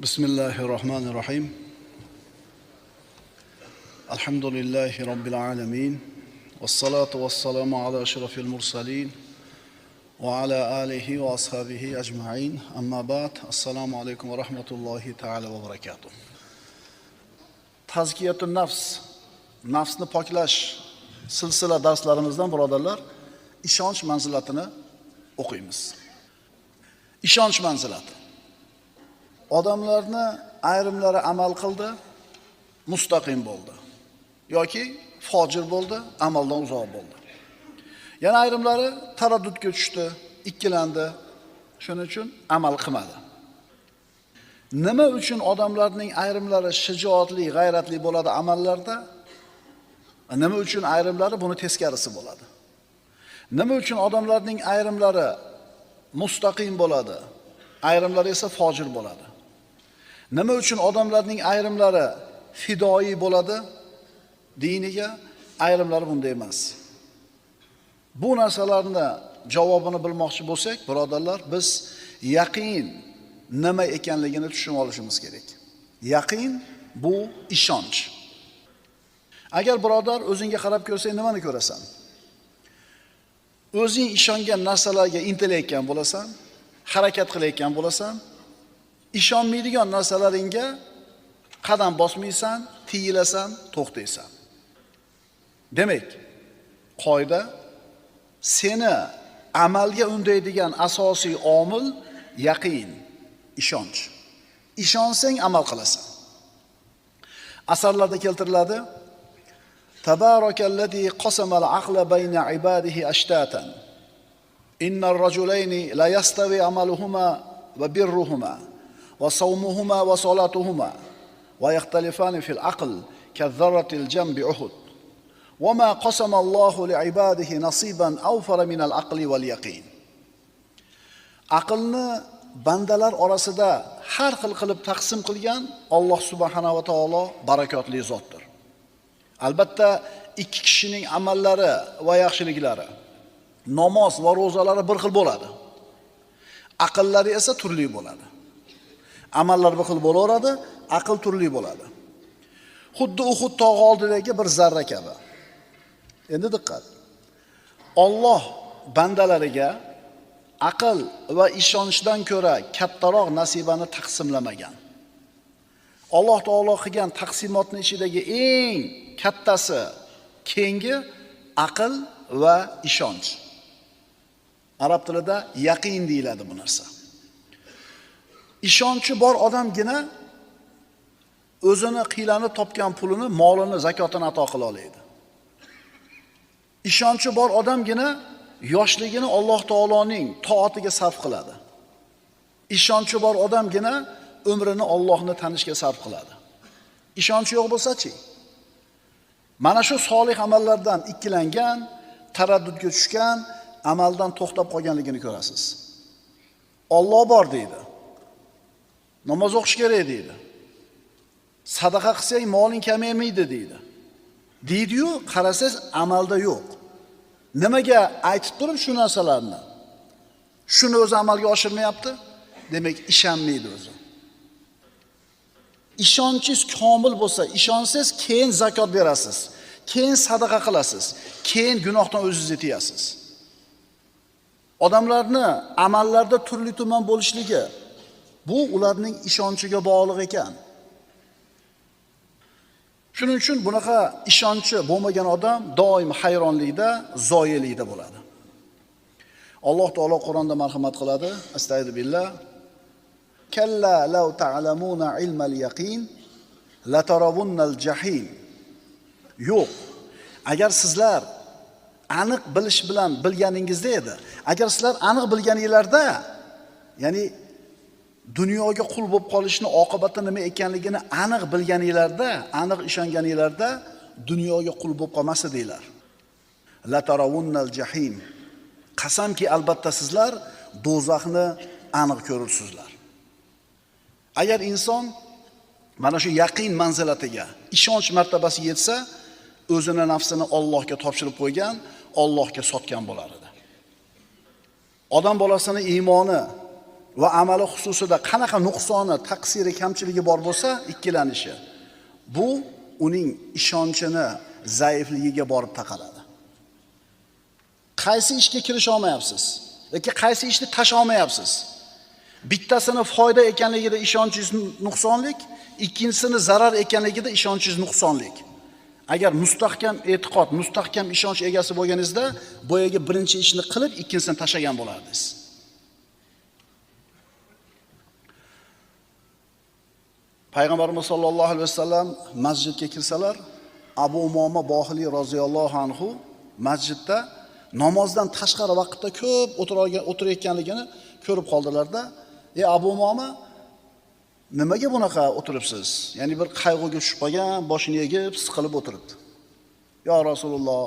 Bismillahirrahmanirrahim. Alhamdulillahi Rabbil alamin. Wassalatu wassalamu ala ashrafil mursalin wa ala alihi wa ashabihi ajma'in. Amma ba'd. Assalomu alaykum va rahmatullohi ta'ala va barakatuh. Tazkiyatun nafs, nafsni poklash silsila darslarimizdan birodarlar, ishonch manzilatini o'qiymiz. Ishonch manzilati. Odamlarni ayrimlari amal qildi, mustaqim bo'ldi yoki fojir bo'ldi, amaldan uzoq bo'ldi. Yana ayrimlari taraddudga tushdi, ikkilandi, shuning uchun amal qilmadi. Nima uchun odamlarning ayrimlari shijoatli, g'ayratli bo'ladi amallarda? Nima uchun ayrimlari buni teskarisi bo'ladi? Nima uchun odamlarning ayrimlari mustaqim bo'ladi, ayrimlari esa fojir bo'ladi? Nima uchun odamlarning ayrimlari fidoi bo'ladi diniga, ayrimlari bunday emas? Bu narsalarni javobini bilmoqchi bo'lsak, birodarlar, biz yaqin nima ekanligini tushunib olishimiz kerak. Yaqin bu ishonch. Agar birodar o'zingga qarab ko'rsang, nimani ko'rasan? O'zing ishongan narsalarga intilayotgan bo'lasan, harakat qilayotgan bo'lasan, ishonmaydigan narsalaringga qadam bosmaysan, tiyilasan, to'xtaysan. Demak, qoida seni amalga undaydigan asosiy omil yaqin, ishonch. Ishonsang amal qilasan. Asarlarda keltiriladi: Tabarakallazi qasamal aqla bayna ibadihi ashtatan. Innar rajulayni la yastawi amaluhuma va birruhuma va sawmuhuma va salatuhuma va yaxtalifani fil aql kadharratil jambi uhud. Wa ma qasama Allahu li ibadihi nasiban awfara min al aqli wal yaqin. Aqlni bandalar orasida har xil qilib taqsim qilgan Alloh subhanahu va taolo barakotli zotdir. Albatta, ikki kishining amallari va yaxshiliklari, namoz va ro'zalari bir xil bo'ladi. Aqllari esa turli bo'ladi. Amallar bir xil bo'laveradi, aql turli bo'ladi. Xuddi Uhud tog'i oldidagi bir zarra kabi. Endi diqqat. Alloh bandalariga aql va ishonchdan ko'ra kattaroq nasibani taqsimlamagan. Alloh taolo qilgan taqsimotning ichidagi eng kattasi, kengi aql va ishonch. Arab tilida yaqin deyiladi bu narsa. Ishonchi bor odamgina o'zini qiylanib topgan pulini, molini, zakotini ato qila oladi. Ishonchi bor odamgina yoshligini Alloh taoloning toatiga sarf qiladi. Ishonchi bor odamgina umrini Allohni tanishga sarf qiladi. Ishonchi yo'q bo'lsa-chi? Mana shu solih amallardan ikkilangan, taraddudga tushgan, amaldan to'xtab qolganligini ko'rasiz. Alloh bor deydi. Namoz o'qish kerak deydi. Sadaqa qilsang moling kamaymaydi deydi. Deydi-yu, qarasangiz amalda yo'q. Nimaga aytib turib shu narsalarni? Shuni o'zi amalga oshirmayapti? Demak, ishonmaydi o'zi. Ishonchingiz komil bo'lsa, ishonsangiz keyin zakot berasiz, keyin sadaqa qilasiz, keyin gunohdan o'zingizni tiyasiz. Odamlarni amallarda turli-tuman bo'lishligi bu ularning ishonchiga bog'liq ekan. Shuning uchun bunaqa ishonchi bo'lmagan odam doim hayronlikda, zoyelikda bo'ladi. Alloh taolo Qur'onda marhamat qiladi. Astagfirullah. Kalla law ta'lamuna ilmal yaqin la tarawunnal jahim. Yo'q. Agar sizlar aniq bilish bilan bilganingizda edi, agar sizlar aniq bilganingizlarda, ya'ni dunyoga qul bo'lib qolishni oqibati nima ekanligini aniq bilganingizlarda, aniq ishonganingizlarda dunyoga qul bo'lib qolmas edinglar. La tarawunnal jahim. Qasamki albatta sizlar do'zaxni aniq ko'rursizlar. Agar inson mana shu yaqin manzilatiga, ishonch martabasiga yetsa, o'zini nafsini Allohga topshirib qo'ygan, Allohga sotgan bo'lar edi. Odam bolasini iymoni va amali xususida qanaqa nuqsoni, taqsiri, kamchiligi bor bo'lsa, ikkilanishi. Bu uning ishonchini zaifligiga borib taqaladi. Qaysi ishga kirisha olmayapsiz yoki qaysi ishni tasha olmayapsiz? Bittasini foyda ekanligida ishonchingiz nuqsonlik, ikkinchisini zarar ekanligida ishonchingiz nuqsonlik. Agar mustahkam e'tiqod, mustahkam ishonch egasi bo'lganingizda, boyaga birinchi ishni qilib, ikkinchisini tashagan bo'lardingiz. Payg'ambarimiz sollallohu alayhi vasallam masjidga kirsalar, Abu Umoma Bohiliy roziyallohu anhu masjidda namozdan tashqari vaqtda ko'p o'tirayotganligini ko'rib qoldilarda, "Ey Abu Umoma, nimaga bunaqa o'tiribsiz? Ya'ni bir qayg'uga tushib qolgan, boshini egib, siqilib o'tiribdi. "Ya Rasululloh,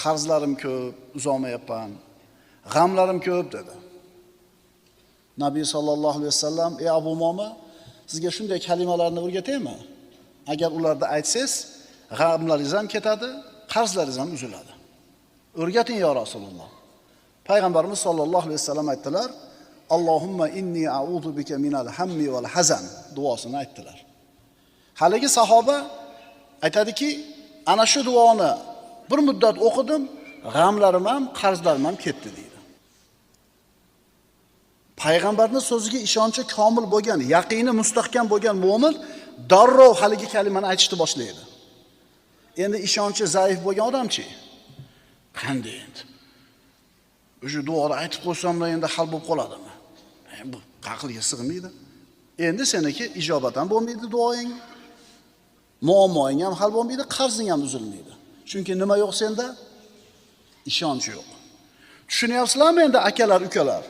qarzlarim ko'p, uzolmayapman. G'amlarim ko'p" dedi. Nabiy sallallohu alayhi vasallam, "Ey Abu Umoma, sizga shunday kalimalarni o'rgataymi? Agar ularni aytsangiz, g'amlaringiz ham ketadi, qarzlaringiz ham uziladi. O'rgating ya Rasululloh." Payg'ambarimiz sollallohu alayhi vasallam aytdilar, "Allohumma inni a'udhu bika minal hammi wal hazan" duosini aytdilar. Haligi sahoba aytadiki, ana shu duoni bir muddat o'qidim, g'amlarim ham, qarzlarim ham ketdi deydi. Payg'ambarning so'ziga ishonchi komil bo'lgan, yaqini mustahkam bo'lgan mu'min darrov haligi kalimani aytishni boshlaydi. Endi ishonchi zaif bo'lgan odamchi? Qanday endi? O'sha duoni aytib qo'ysamlar endi hal bo'lib qoladimi? Bu aqlga sig'maydi. Endi seniki ijobat ham bo'lmaydi duoing. Muammoing ham hal bo'lmaydi, qarzing ham uzilmaydi. Chunki nima yo'q senda? Ishonch yo'q. Tushunyapsizlarmi endi akalar, ukalar?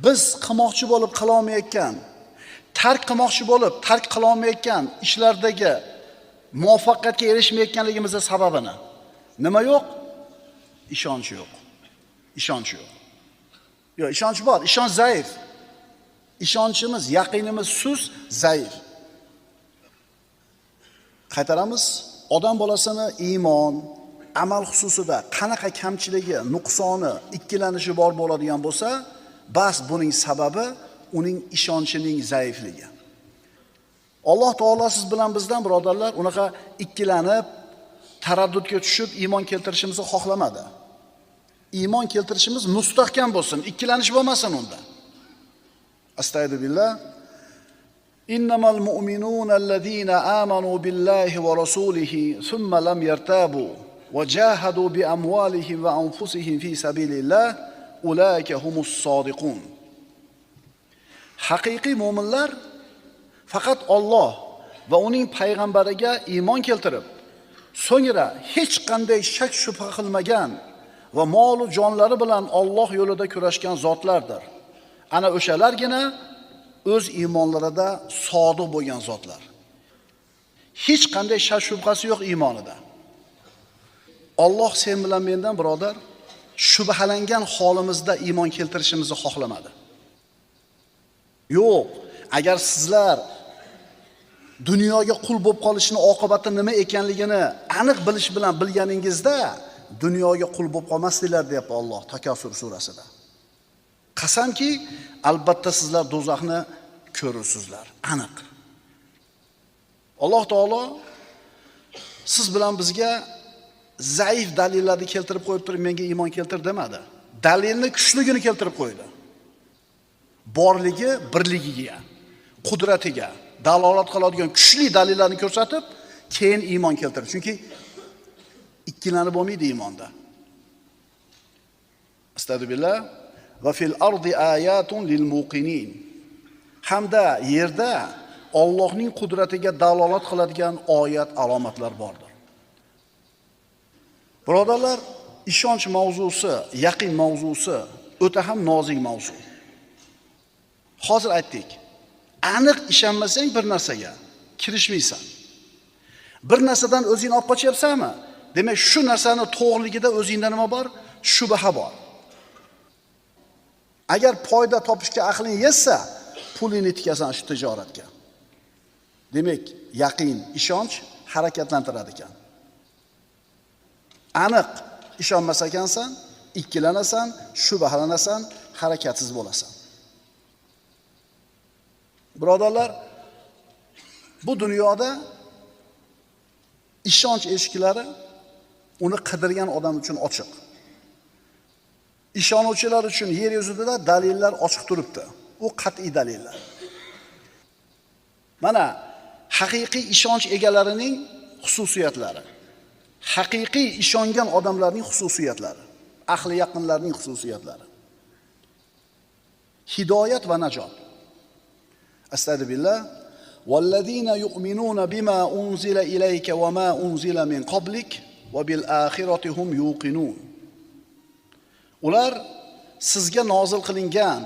Biz qilmoqchi bo'lib qila olmayotgan, tark qilmoqchi bo'lib tark qila olmayotgan ishlardagi muvaffaqiyatga erishmayotganligimizning sababini nima yo'q? Ishonch yo'q. Ishonch yo'q. Yo'q, ishonch bor, ishonch zaif. Ishonchimiz, yaqinimiz sust, zaif. Qaytaramiz, odam bolasini iymon, amal xususida qanaqa kamchiligi, nuqsoni, ikkilanishi bor bo'ladigan bo'lsa, bas buning sababi uning ishonchining zaifligi. Alloh taolo siz bilan bizdan birodarlar unaqa ikkilanib, taraddudga tushib iymon keltirishimizni xohlamadi. Iymon keltirishimiz mustahkam bo'lsin, ikkilanish bo'lmasin unda. Astagfirullah. Innamal mu'minuna allazina amanu billahi va rasulihi thumma lam yartabu va jahadu bi amwalihim va anfusihim fi sabilillah ulaika humus sodiqun. Haqiqiy mu'minlar faqat Alloh va uning payg'ambariga iymon keltirib, so'ngra hech qanday shak shubha qilmagan va mol va jonlari bilan Alloh yo'lida kurashgan zotlardir. Ana o'shalargina o'z iymonlarida sodiq bo'lgan zotlar. Hech qanday shak shubhasi yo'q iymonida. Alloh sen bilan mendan birodar shubhalangan holimizda iymon keltirishimizni xohlamadi. Yo'q, agar sizlar dunyoga qul bo'lib qolishning oqibati nima ekanligini aniq bilish bilan bilganingizda dunyoga qul bo'lib qolmasdinglar deyapti Alloh Takasur surasida. Qasamki, albatta sizlar do'zaxni ko'rursizlar, aniq. Alloh taolo siz bilan bizga zaif dalillarni keltirib qo'yib turib, menga iymon keltir demadi. Dalilni kuchligini keltirib qo'ydi. Borligi, birligiga, qudratiga dalolat qiladigan kuchli dalillarni ko'rsatib, keyin iymon keltirdi. Chunki ikkilanib bo'lmaydi iymonda. Astagfirullah. Va fil ardi ayatun lil muqinin. Hamda yerda Allohning qudratiga dalolat qiladigan oyat alomatlar bordir. Birodarlar, ishonch mavzusi, yaqin mavzusi o'ta ham nozik mavzu. Hozir aytdik. Aniq ishonmasang bir narsaga kirishmaysan. Bir narsadan o'zingni olib qochyapsanmi? Demak, shu narsani to'g'riligida o'zingda nima bor? Shubha bor. Agar foyda topishga aqling yetsa, pulingni tikasan shu tijoratga. Demak, yaqin, ishonch harakatlantirar ekan. Aniq ishonmas ekansan, ikkilanasan, shubhalanasan, harakatsiz bo'lasan. Birodarlar, bu dunyoda ishonch eshiklari uni qidirgan odam uchun ochiq. Ishonuvchilar uchun yer yuzida dalillar ochiq turibdi. U qat'iy dalillar. Mana haqiqiy ishonch egalarining xususiyatlari, haqiqiy ishongan odamlarning xususiyatlari, ahli yaqinlarning xususiyatlari. Hidoyat va najot. Astagfirullah. Vallazina yu'minuna bima unzila ilayka va ma unzila min qablik va bil oxirati hum yuqinun. Ular sizga nozil qilingan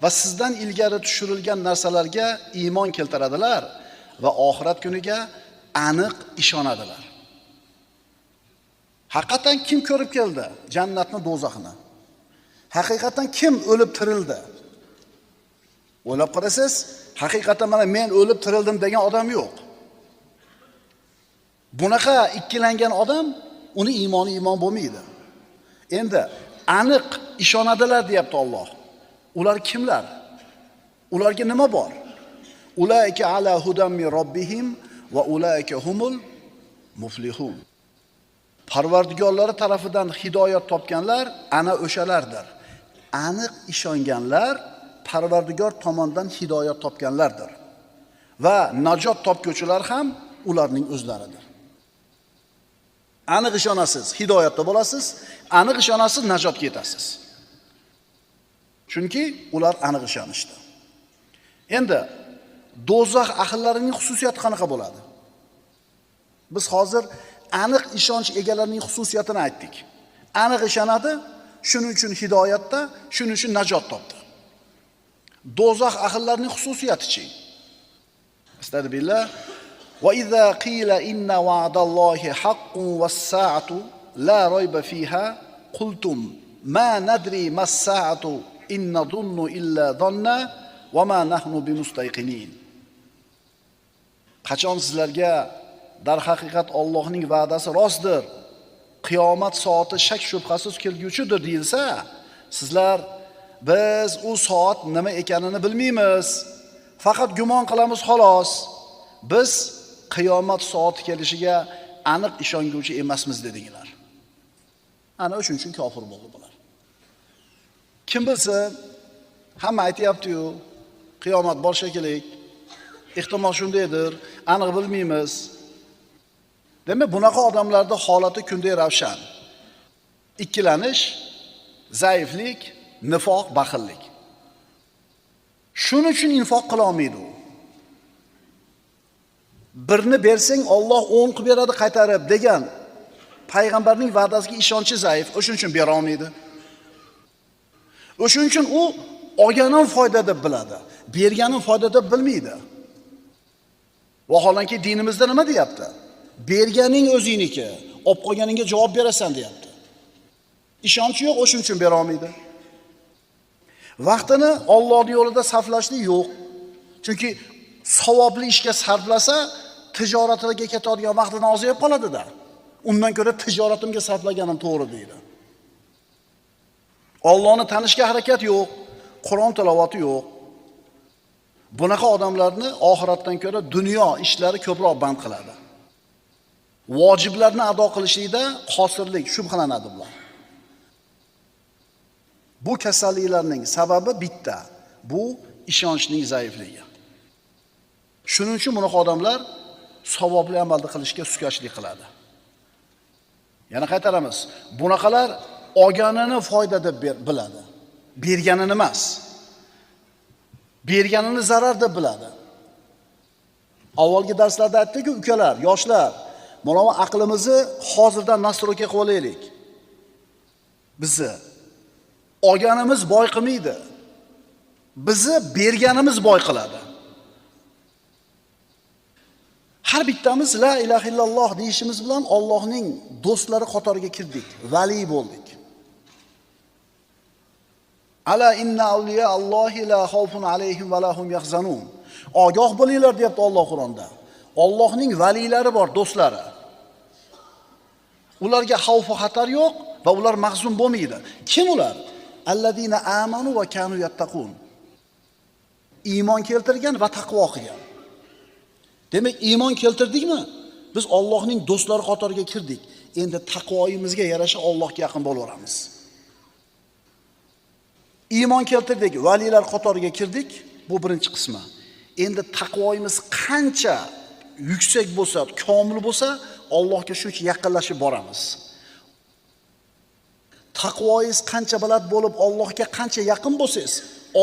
va sizdan ilgari tushirilgan narsalarga iymon keltiradilar va oxirat kuniga aniq ishonadilar. Haqiqatan kim ko'rib keldi jannatni, do'zaxni? Haqiqatan kim o'lib tirildi? O'ylab qarasangiz, haqiqatan mana men o'lib tirildim degan odam yo'q. Bunaqa ikkilangan odam, uni iymoni iymon bo'lmaydi. Endi aniq ishonadilar deyapti Alloh. Ular kimlar? Ularga nima bor? Ulaika ala hudan min robbihim va ulaika humul muflihun. Parvardigorlari tarafidan hidoyat topganlar ana o'shalardir. Aniq ishonganlar Parvardigor tomonidan hidoyat topganlardir. Va najot topguvchilar ham ularning o'zlaridir. Aniq ishonasiz, hidoyatda bo'lasiz, aniq ishonasiz, najotga yetasiz. Chunki ular aniq ishonishdi. Endi do'zax ahllarining xususiyati qanaqa bo'ladi? Biz hozir aniq ishonch egalarining xususiyatini aytdik. Aniq ishonadi, shuning uchun hidoyatda, shuning uchun najot topdi. Do'zax ahllarining xususiyati-chi? Astagfirullah. Va idza qila inna wa'dallohi haqqun was-sa'atu la rayba fiha qultum ma nadri mas-sa'atu in nadhunnu illa dhanna va ma nahnu bimustayqinin. Qachon sizlarga dar haqiqat Allohning va'dasi rostdir, qiyomat soati shak shubhasiz kelguchidir deyilsa, sizlar biz u soat nima ekanini bilmaymiz, faqat gumon qilamiz xolos. Biz qiyomat soati kelishiga aniq ishonguvchi emasmiz dedinglar. Ana o'shuning uchun kofir bo'ldi bular. Kim bilsin, hamma aytayapti-yu, qiyomat bor shekilli, ehtimol shundaydir, aniq bilmaymiz. Demak, bunaqa odamlarning holati kunday ravshan. Ikkilanish, zaiflik, nifoq, baxillik. Shuning uchun infoq qila olmaydi u. Birni bersang Alloh 10 qilib beradi qaytarib degan payg'ambarning va'dasiga ishonchi zaif, o'shuning uchun bera olmaydi. O'shuning uchun u olganin foyda deb biladi, berganin foyda deb bilmaydi. Vaholanki dinimizda nima deyapti? Berganing o'zingniki, olib qolganingga javob berasan deyapti. Ishonchi yo'q, o'shuning uchun bera olmaydi. Vaqtini Allohning yo'lida sarflashlik yo'q. Chunki savobli ishga sarflasa, tijoratiga ketadigan vaqtidan ozayib qoladi-da. Undan ko'ra tijoratimga sarflaganim to'g'ri deydi. Allohni tanishga harakat yo'q, Qur'on tilovati yo'q. Bunaqa odamlarni oxiratdan ko'ra dunyo ishlari ko'proq band qiladi. Vojiblarni ado qilishlikda qosirlik, shubhalanadi bular. Bu kasalliklarning sababi bitta. Bu ishonchning zaifligi. Shuning uchun bunaqa odamlar savobli amalni qilishga suskashlik qiladi. Yana qaytaramiz. Bunaqalar olganini foyda deb biladi. Berganini emas. Berganini zarar deb biladi. Avvalgi darslarda aytdik-ku, ukalar, yoshlar, mana bu aqlimizni hozirdan nastroyka qilib olaylik. Bizni olganimiz boy qilmaydi. Bizni berganimiz boy qiladi. Har bittamiz la ilaha illalloh deyishimiz bilan Allohning do'stlari qatoriga kirdik, vali bo'ldik. Ala inna awliya Allohi la xawfun alayhim va lahum yahzanun. Ogoh bo'linglar deyapti Alloh Qur'onda. Allohning valilari bor, do'stlari. Ularga xavf va xatar yo'q va ular mahzun bo'lmaydi. Kim ular? Allazina amanu va kanu yattaqun. Iymon keltirgan va taqvo qilgan. Demak, iymon keltirdikmi? Biz Allohning do'stlari qatoriga kirdik. Endi taqvoyimizga yarasha Allohga yaqin bo'laveramiz. Iymon keltirdik, valilar qatoriga kirdik. Bu birinchi qismi. Endi taqvoyimiz qancha yuksak bo'lsa, komil bo'lsa, Allohga shuncha yaqinlashib boramiz. Taqvoyingiz qancha baland bo'lib, Allohga qancha yaqin bo'lsangiz,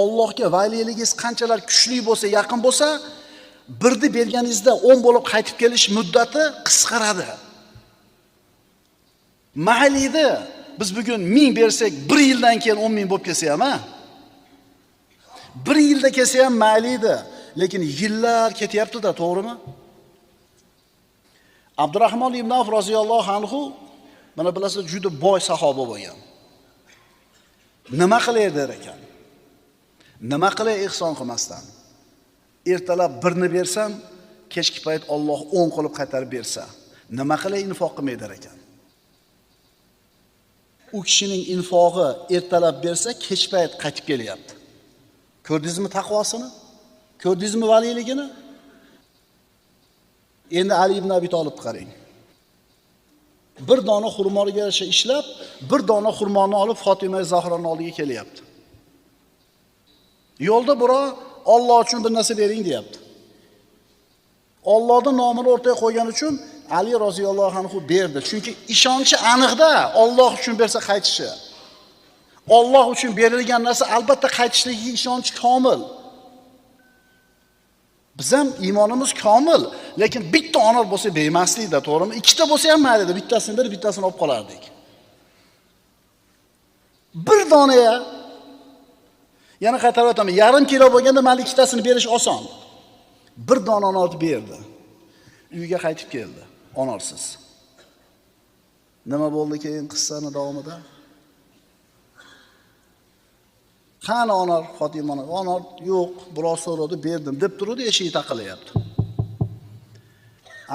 Allohga valiyligingiz qanchalar kuchli bo'lsa, yaqin bo'lsa, birni berganingizda 10 bo'lib qaytib kelish muddati qisqaradi. Mahalida biz bugun 1000 bersak, 1 yildan keyin 10 000 bo'lib kelsa ham, 1 yilda kelsa ham mahalida, lekin yillar ketyapti-da, to'g'rimi? Abdurrahmon ibn Avf roziyallohu anhu mana bilasizlar juda boy sahoba bo'lgan. Nima qilay der ekan? Nima qilay ihson qilmasdan? Ertalab birni bersam, kechki payt Alloh 10 qilib qaytarib bersa, nima qilay infoq qilmay der ekan? U kishining infog'i ertalab bersa, kech payt qaytib kelyapti. Ko'rdingizmi taqvosini? Ko'rdingizmi valiyligini? Endi Ali ibn Abi Tolibni qarang. Bir dona xurmoga yarasha ishlab, bir dona xurmoni olib Fatima Zahroning oldiga kelyapti. Yo'lda birov Alloh uchun bir narsa bering deyapti. Allohning nomini o'rtaga qo'ygan uchun Ali roziyallohu anhu berdi. Chunki ishonchi aniqda, Alloh uchun bersa qaytishi. Alloh uchun berilgan narsa albatta qaytishligiga ishonch komil. Biz ham iymonimiz komil, lekin bitta onor bo'lsa bermaslikda, to'g'rimi? Ikkita bo'lsa ham mayli, bittasini berib, bittasini olib qolardik. Bir dona yana qaytarib o'taman, yarim kilo bo'lganda mayli ikkitasini berish oson. Bir dona onor berdi. Uyga qaytib keldi, onorsiz. Nima bo'ldi keyin qissani davomida? Qani onor Fatimani? Onor yo'q, biroz so'radi, berdim deb turdi, eshik taqilyapti.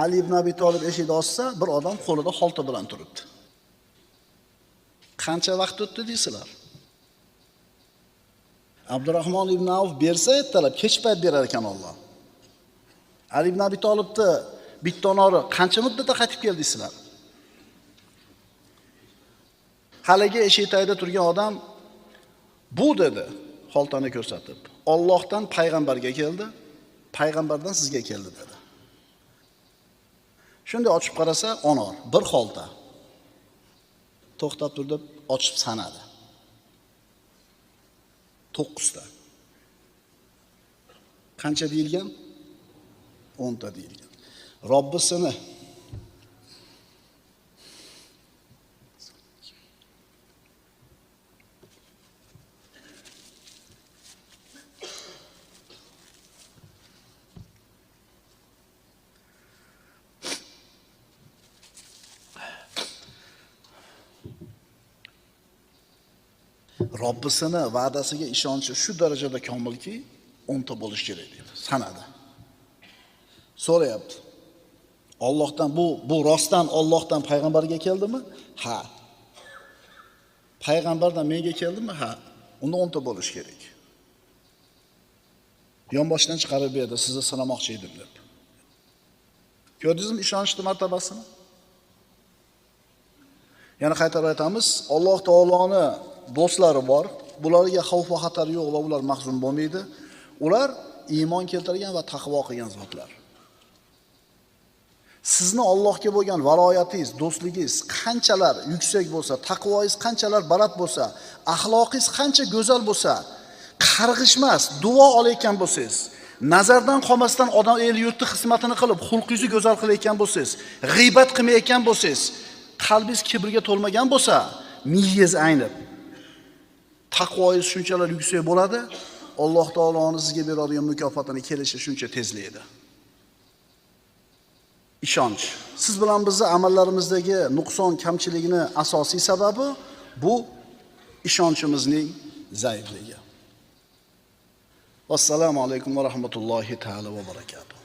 Ali ibn Abi Tolib eshikni ochsa, bir odam qo'lida xolta bilan turibdi. Qancha vaqt o'tdi deysizlar? Abdurrahmon ibn Avf bersa, ertalab kech payt berar ekan Alloh. Ali ibn Abi Tolibni bitta onori qancha muddatda qaytib keldi deysizlar? Haligi eshik tagida turgan odam bu dedi, xoltani ko'rsatib. Allohdan payg'ambarga keldi, payg'ambardan sizga keldi dedi. Shunday ochib qarasa, onor, bir xolta. To'xtab turib, ochib sanadi. 9 ta. Qancha deyilgan? 10 ta deyilgan. Robbisini Robbisini va'dasiga ishonchi shu darajada komilki, 10 ta bo'lish kerak dedi. Sanadi. So'rayapti. Allohdan bu rostdan Allohdan payg'ambarga keldimi? Ha. Payg'ambardan menga keldimi? Ha. Unda 10 ta bo'lish kerak. Yonboshdan chiqarib berdi, sizni sinamoqchi edim deb. Ko'rdingizmi ishonchning martabasini? Yana qaytarib aytamiz, Alloh taoloning do'stlari bor. Bularga xavf va xatar yo'q va ular mahzun bo'lmaydi. Ular iymon keltirgan va taqvo qilgan zotlar. Sizni Allohga bo'lgan valoyatingiz, do'stligingiz qanchalar yuksak bo'lsa, taqvoingiz qanchalar baland bo'lsa, axloqingiz qancha go'zal bo'lsa, qarg'ishmas, duo olayotgan bo'lsangiz, nazardan qolmasdan odam el yurtni xizmatini qilib, xulqingizni go'zal qilayotgan bo'lsangiz, g'iybat qilmayotgan bo'lsangiz, qalbingiz kibrga to'lmagan bo'lsa, miyangiz aynib, taqvoingiz shunchalar yuksak bo'ladi, Alloh taoloning sizga beradigan mukofotini kelishi shuncha tezlaydi. Ishonch. Siz bilan bizni amallarimizdagi nuqson, kamchiligini asosiy sababi bu ishonchimizning zaifligi. Assalomu alaykum va rahmatullohi taala va barakatuh.